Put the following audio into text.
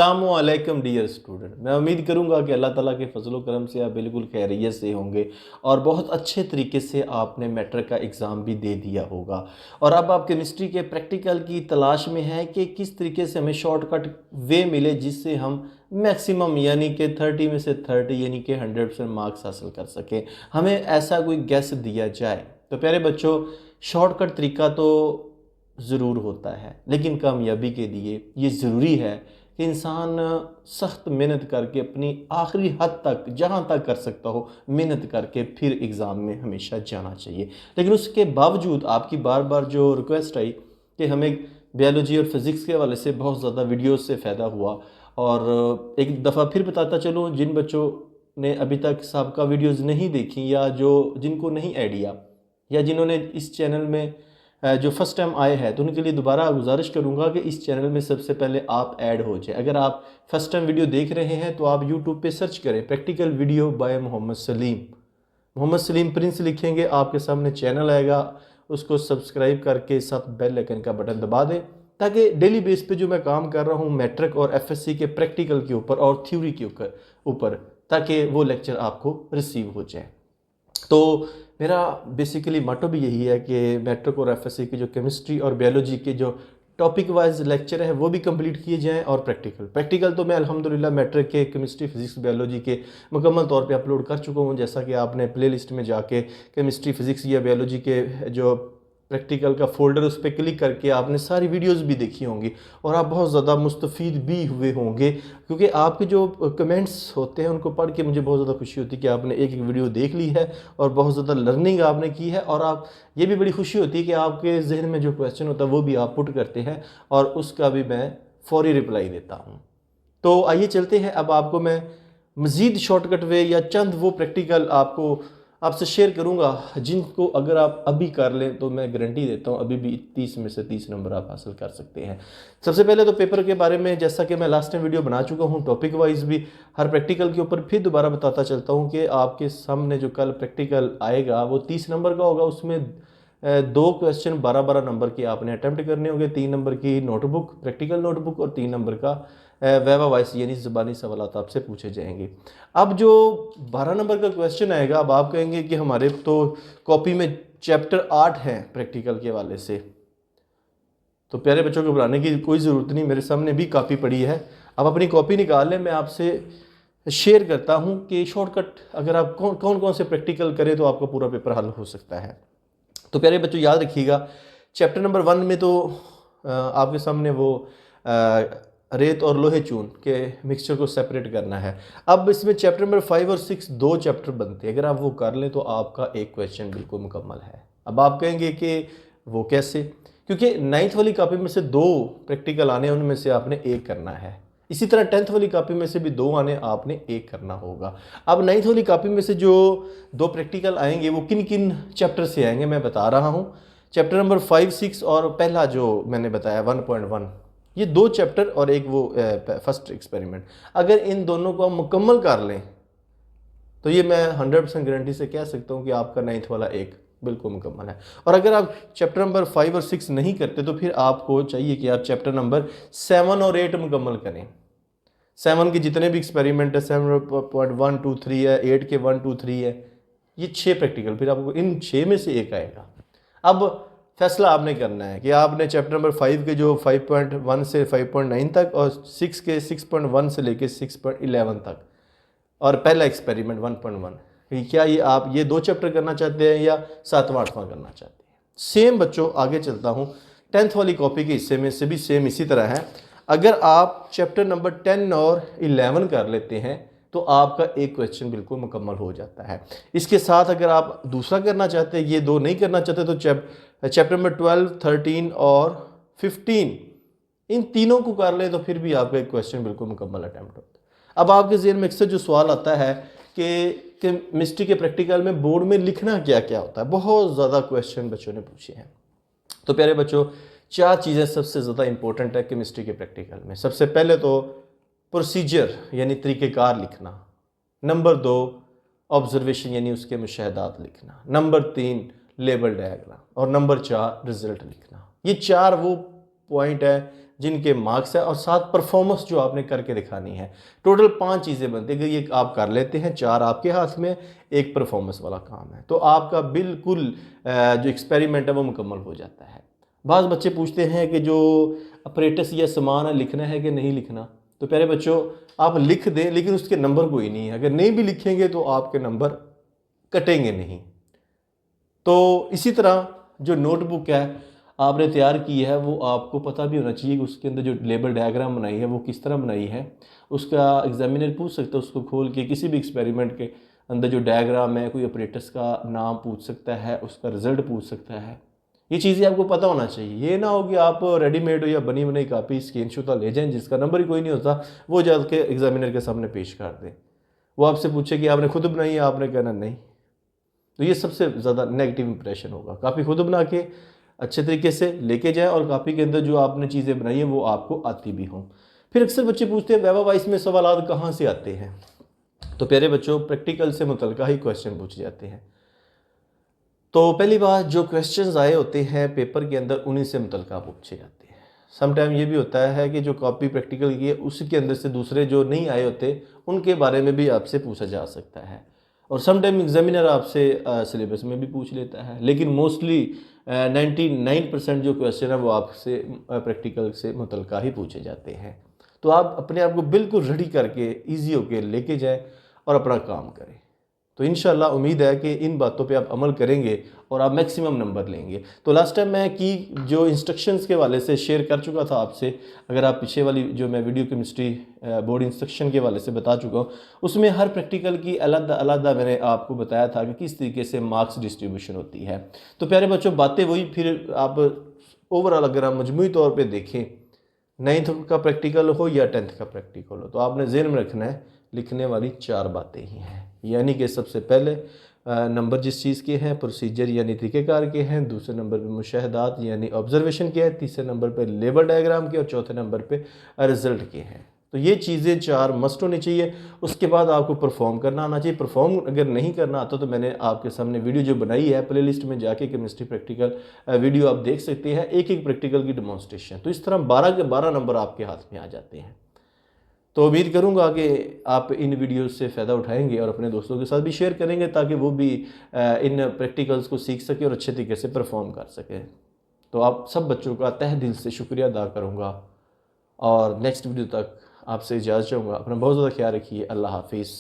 अस्सलामुअलैकुम dear student. मैं उम्मीद करूंगा कि अल्लाह ताला के फजल करम से आप बिल्कुल खैरियत से होंगे और बहुत अच्छे तरीके से आपने मैट्रिक का एग्ज़ाम भी दे दिया होगा। और अब आप केमिस्ट्री के प्रैक्टिकल की तलाश में हैं कि किस तरीके से हमें शॉर्टकट वे मिले जिससे हम मैक्सिमम यानी कि 30 में से 30 यानी कि 100% मार्क्स हासिल कर सकें। हमें ऐसा कोई गेस दिया जाए। तो प्यारे बच्चों, शॉर्टकट तरीका तो ज़रूर होता है, लेकिन कामयाबी के लिए ये ज़रूरी है कि इंसान सख्त मेहनत करके अपनी आखिरी हद तक जहाँ तक कर सकता हो मेहनत करके फिर एग्ज़ाम में हमेशा जाना चाहिए। लेकिन उसके बावजूद आपकी बार बार जो रिक्वेस्ट आई कि हमें बायोलॉजी और फिज़िक्स के हवाले से बहुत ज़्यादा वीडियोस से फ़ायदा हुआ, और एक दफ़ा फिर बताता चलूँ, जिन बच्चों ने अभी तक सबका वीडियोज़ नहीं देखी या जो जिनको नहीं आइडिया या जिन्होंने इस चैनल में जो फर्स्ट टाइम आए हैं, तो उनके लिए दोबारा गुजारिश करूंगा कि इस चैनल में सबसे पहले आप ऐड हो जाए। अगर आप फर्स्ट टाइम वीडियो देख रहे हैं तो आप यूट्यूब पे सर्च करें practical video by Mohammad Salim. Mohammad Salim Prince लिखेंगे, आपके सामने चैनल आएगा, उसको सब्सक्राइब करके साथ बेल आइकन का बटन दबा दें ताकि डेली बेस पे जो मैं काम कर रहा हूँ मैट्रिक और एफएससी के प्रैक्टिकल के ऊपर और थ्योरी के ऊपर ताकि वो लेक्चर आपको रिसीव हो जाए। तो मेरा बेसिकली मोटो भी यही है कि मैट्रिक और एफएससी की जो केमिस्ट्री और बायोलॉजी के जो टॉपिक वाइज लेक्चर है वो भी कंप्लीट किए जाएं, और प्रैक्टिकल तो मैं अल्हम्दुलिल्लाह मैट्रिक के केमिस्ट्री फिजिक्स बायोलॉजी के मुकम्मल तौर पे अपलोड कर चुका हूँ। जैसा कि आपने प्लेलिस्ट में जाके केमिस्ट्री फिजिक्स या बायोलॉजी के जो प्रैक्टिकल का फोल्डर उस पर क्लिक करके आपने सारी वीडियोस भी देखी होंगी और आप बहुत ज़्यादा मुस्तफ़ीद भी हुए होंगे, क्योंकि आपके जो कमेंट्स होते हैं उनको पढ़ के मुझे बहुत ज़्यादा खुशी होती है कि आपने एक एक वीडियो देख ली है और बहुत ज़्यादा लर्निंग आपने की है। और आप ये भी बड़ी खुशी होती है कि आपके जहन में जो क्वेश्चन होता है वो भी आप पुट करते हैं और उसका भी मैं फौरी रिप्लाई देता हूँ। तो आइए चलते हैं, अब आपको मैं मज़ीद शॉर्टकट वे या चंद वो प्रैक्टिकल आपसे शेयर करूंगा जिनको अगर आप अभी कर लें तो मैं गारंटी देता हूं अभी भी 30 में से 30 नंबर आप हासिल कर सकते हैं। सबसे पहले तो पेपर के बारे में, जैसा कि मैं लास्ट टाइम वीडियो बना चुका हूं, टॉपिक वाइज भी हर प्रैक्टिकल के ऊपर फिर दोबारा बताता चलता हूं कि आपके सामने जो कल प्रैक्टिकल आएगा वो 30 नंबर का होगा। उसमें 2 क्वेश्चन 12-12 नंबर के आपने अटैम्प्ट करने होंगे, 3 नंबर की नोटबुक प्रैक्टिकल नोटबुक और 3 नंबर का वैवा वॉइस यानी ज़बानी सवालात आपसे पूछे जाएंगे। अब जो 12 नंबर का क्वेश्चन आएगा, अब आप कहेंगे कि हमारे तो कॉपी में चैप्टर 8 है प्रैक्टिकल के हवाले से, तो प्यारे बच्चों को घबराने की कोई ज़रूरत नहीं, मेरे सामने भी कॉपी पड़ी है। अब अपनी कॉपी निकाल लें, मैं आपसे शेयर करता हूँ कि शॉर्टकट अगर आप कौन कौन से प्रैक्टिकल करें तो आपका पूरा पेपर हल हो सकता है। तो प्यारे बच्चों याद रखिएगा, चैप्टर नंबर 1 में तो आपके सामने वो रेत और लोहे चून के मिक्सचर को सेपरेट करना है। अब इसमें चैप्टर नंबर 5 और 6 2 चैप्टर बनते हैं, अगर आप वो कर लें तो आपका एक क्वेश्चन बिल्कुल मुकम्मल है। अब आप कहेंगे कि वो कैसे, क्योंकि 9th वाली कॉपी में से 2 प्रैक्टिकल आने, उनमें से आपने एक करना है। इसी तरह 10th वाली कॉपी में से भी 2 आने, आपने एक करना होगा। अब 9th वाली कॉपी में से जो 2 प्रैक्टिकल आएंगे वो किन किन चैप्टर से आएंगे मैं बता रहा हूँ। चैप्टर नंबर 5, 6 और पहला जो मैंने बताया 1.1, ये 2 चैप्टर और एक वो फर्स्ट एक्सपेरिमेंट, अगर इन दोनों को हम मुकम्मल कर लें तो ये मैं 100% गारंटी से कह सकता हूँ कि आपका 9th वाला एक बिल्कुल मुकम्मल है। और अगर आप चैप्टर नंबर 5 और 6 नहीं करते तो फिर आपको चाहिए कि आप चैप्टर नंबर 7 और 8 मुकम्मल करें। 7 के जितने भी एक्सपेरिमेंट है, 7.1, 2, 3 है, 8 के 1, 2, 3 है, ये 6 प्रैक्टिकल, फिर आपको इन 6 में से एक आएगा। अब फैसला आपने करना है कि आपने चैप्टर नंबर 5 के जो 5.1 से 5.9 तक और 6 के 6.1 से लेके 6.11 तक और पहला एक्सपेरिमेंट 1.1, क्या ये आप ये 2 चैप्टर करना चाहते हैं या 7वां 8वां करना चाहते हैं। सेम बच्चों आगे चलता हूँ, 10th वाली कॉपी के हिस्से में से भी सेम इसी तरह है। अगर आप चैप्टर नंबर 10 और 11 कर लेते हैं तो आपका एक क्वेश्चन बिल्कुल मुकम्मल हो जाता है। इसके साथ अगर आप दूसरा करना चाहते हैं, ये 2 नहीं करना चाहते, तो चैप्टर नंबर 12, 13 और 15 इन तीनों को कर ले तो फिर भी आपका एक क्वेश्चन बिल्कुल मुकम्मल अटैम्प्ट होता है। अब आपके ज़हन में अक्सर जो सवाल आता है कि केमिस्ट्री के प्रैक्टिकल में बोर्ड में लिखना क्या क्या होता है, बहुत ज़्यादा क्वेश्चन बच्चों ने पूछे हैं। तो प्यारे बच्चों, 4 चीज़ें सबसे ज़्यादा इंपॉर्टेंट है केमिस्ट्री के प्रैक्टिकल में। सबसे पहले तो प्रोसीजर यानी तरीक़ेकार लिखना, नंबर 2 ऑब्जर्वेशन यानी उसके मुशाहदात लिखना, नंबर 3 लेबल डायग्राम और नंबर 4 रिजल्ट लिखना। ये 4 वो पॉइंट है जिनके मार्क्स है और 7 परफॉर्मेंस जो आपने करके दिखानी है। टोटल 5 चीज़ें बनती है कि ये आप कर लेते हैं, 4 आपके हाथ में, 1 परफॉर्मेंस वाला काम है, तो आपका बिल्कुल जो एक्सपेरिमेंट है वो मुकम्मल हो जाता है। बाज़ बच्चे पूछते हैं कि जो अपरेटस या सामान है लिखना है कि नहीं लिखना। तो प्यारे बच्चों, आप लिख दें लेकिन उसके नंबर कोई नहीं है, अगर नहीं भी लिखेंगे तो आपके नंबर कटेंगे नहीं। तो इसी तरह जो नोटबुक है आपने तैयार की है वो आपको पता भी होना चाहिए कि उसके अंदर जो लेबल डायग्राम बनाई है वो किस तरह बनाई है। उसका एग्जामिनर पूछ सकता है, उसको खोल के किसी भी एक्सपेरिमेंट के अंदर जो डायग्राम है, कोई ऑपरेटर्स का नाम पूछ सकता है, उसका रिजल्ट पूछ सकता है। ये चीज़ें आपको पता होना चाहिए। ये ना हो कि आप रेडीमेड या बनी बनाई कापी स्क्रीनशॉट ले जाएं जिसका नंबर ही कोई नहीं होता, वो जाके एग्जामिनर के सामने पेश कर दें। वो आपसे पूछे कि आपने खुद बनाई है, आपने कहना नहीं। तो ये सबसे ज़्यादा नेगेटिव इंप्रेशन होगा। कापी खुद बना के अच्छे तरीके से लेके जाए और कापी के अंदर जो आपने चीज़ें बनाई हैं वो आपको आती भी हों। फिर अक्सर बच्चे पूछते हैं वाइवा वाइस में सवाल कहाँ से आते हैं। तो प्यारे बच्चों, प्रैक्टिकल से मुतल्लिक़ ही क्वेश्चन पूछे जाते हैं। तो पहली बात, जो क्वेश्चंस आए होते हैं पेपर के अंदर उन्हीं से मुतल्लिक़ पूछे जाते हैं। समटाइम ये भी होता है कि जो कॉपी प्रैक्टिकल की है उसके अंदर से दूसरे जो नहीं आए होते उनके बारे में भी आपसे पूछा जा सकता है। और समटाइम एग्जामिनर आपसे सिलेबस में भी पूछ लेता है, लेकिन मोस्टली 99% जो क्वेश्चन है वो आपसे प्रैक्टिकल से मुतल्लिक़ ही पूछे जाते हैं। तो आप अपने आप को बिल्कुल रेडी करके ईजी होके लेके जाएं और अपना काम करें। तो इंशाल्लाह उम्मीद है कि इन बातों पे आप अमल करेंगे और आप मैक्सिमम नंबर लेंगे। तो लास्ट टाइम मैं की जो इंस्ट्रक्शंस के हवाले से शेयर कर चुका था आपसे, अगर आप पीछे वाली जो मैं वीडियो केमिस्ट्री बोर्ड इंस्ट्रक्शन के हवाले से बता चुका हूँ, उसमें हर प्रैक्टिकल की अलग मैंने आपको बताया था कि किस तरीके से मार्क्स डिस्ट्रीब्यूशन होती है। तो प्यारे बच्चों, बातें वही, फिर आप ओवरऑल अगर आप मजमूई तौर पर देखें, 9th का प्रैक्टिकल हो या 10th का प्रैक्टिकल हो, तो आपने ज़हन में रखना है लिखने वाली 4 बातें ही हैं। यानी कि सबसे पहले नंबर जिस चीज़ के हैं, प्रोसीजर यानी तरीक़ेकार के हैं, दूसरे नंबर पे मुशाहदात यानी ऑब्जर्वेशन के हैं, तीसरे नंबर पे लेबल डायग्राम के और चौथे नंबर पे रिज़ल्ट के हैं। तो ये चीज़ें 4 मस्ट होनी चाहिए। उसके बाद आपको परफॉर्म करना आना चाहिए। परफॉर्म अगर नहीं करना आता तो मैंने आपके सामने वीडियो जो बनाई है, प्लेलिस्ट में जाके केमिस्ट्री प्रैक्टिकल वीडियो आप देख सकते हैं, एक एक प्रैक्टिकल की डेमोन्स्ट्रेशन। तो इस तरह 12 के 12 नंबर आपके हाथ में आ जाते हैं। तो उम्मीद करूंगा कि आप इन वीडियोस से फ़ायदा उठाएंगे और अपने दोस्तों के साथ भी शेयर करेंगे ताकि वो भी इन प्रैक्टिकल्स को सीख सके और अच्छे तरीके से परफॉर्म कर सकें। तो आप सब बच्चों का तहे दिल से शुक्रिया अदा करूंगा और नेक्स्ट वीडियो तक आपसे इजाज़त चाहूँगा। अपना बहुत ज़्यादा ख्याल रखिए। अल्लाह हाफिज़।